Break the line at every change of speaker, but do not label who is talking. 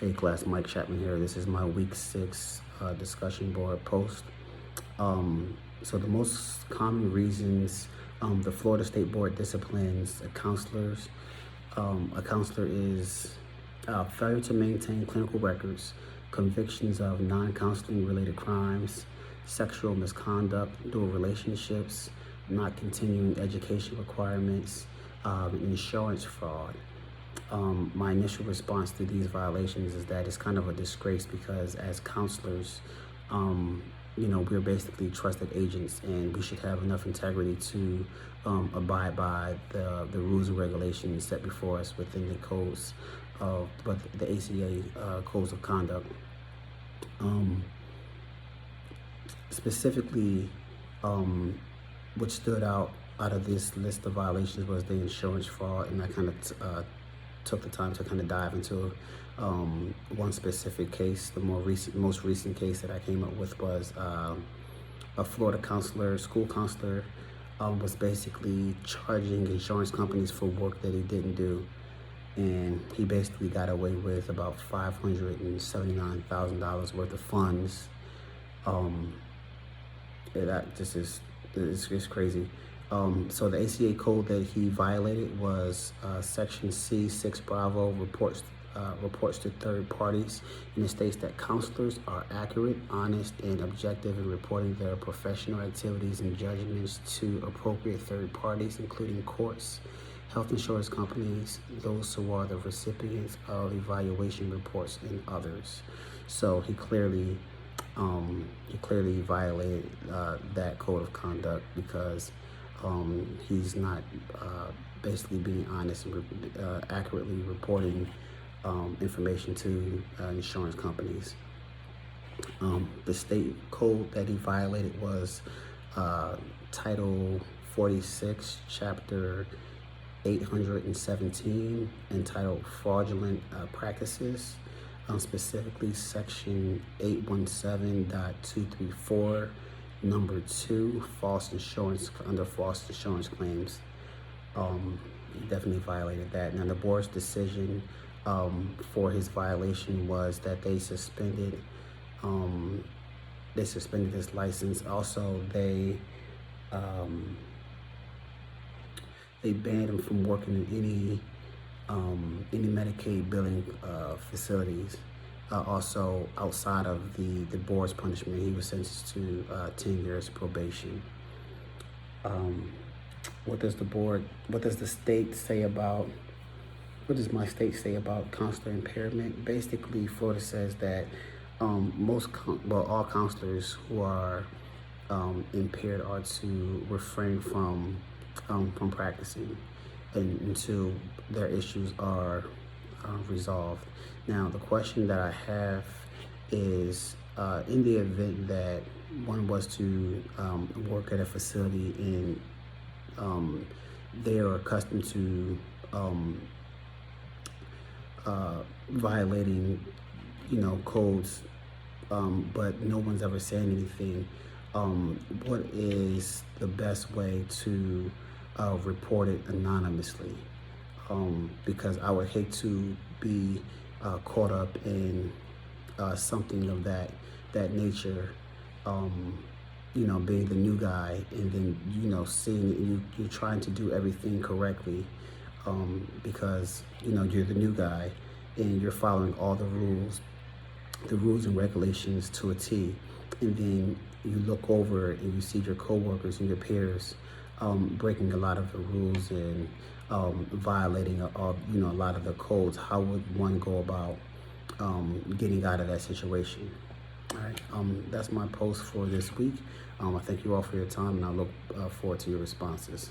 Hey class, Mike Chapman here. This is my week 6 discussion board post. So the most common reasons the Florida State Board disciplines counselors. A counselor is failure to maintain clinical records, convictions of non-counseling related crimes, sexual misconduct, dual relationships, not continuing education requirements, insurance fraud. My initial response to these violations is that it's kind of a disgrace because as counselors, we're basically trusted agents and we should have enough integrity to abide by the rules and regulations set before us within the codes of the ACA codes of conduct. Specifically, what stood out of this list of violations was the insurance fraud, and I kind of took the time to kind of dive into one specific case. The most recent case that I came up with was a Florida school counselor, was basically charging insurance companies for work that he didn't do, and he basically got away with about $579,000 worth of funds. That just is it's crazy. So the ACA code that he violated was Section C6 Bravo reports to third parties, and it states that counselors are accurate, honest, and objective in reporting their professional activities and judgments to appropriate third parties, including courts, health insurance companies, those who are the recipients of evaluation reports, and others. So he clearly violated that code of conduct because he's not basically being honest and accurately reporting information to insurance companies. The state code that he violated was Title 46, Chapter 817, entitled Fraudulent Practices. Specifically Section 817.234, number 2, false insurance claims. He definitely violated that. Now the board's decision for his violation was that they suspended his license. Also, they banned him from working in any Medicaid billing facilities. Also, outside of the board's punishment, he was sentenced to 10 years probation. What does the state say about, what does my state say about counselor impairment? Basically, Florida says that all counselors who are impaired are to refrain from practicing until their issues are resolved. Now, the question that I have is, in the event that one was to work at a facility and they are accustomed to violating, codes, but no one's ever saying anything, what is the best way to report it anonymously? Because I would hate to be caught up in something of that nature, being the new guy, and then seeing you're trying to do everything correctly, because you're the new guy and you're following all the rules and regulations to a T, and then you look over and you see your coworkers and your peers breaking a lot of the rules and violating a lot of the codes. How would one go about getting out of that situation? All right, that's my post for this week. I thank you all for your time, and I look forward to your responses.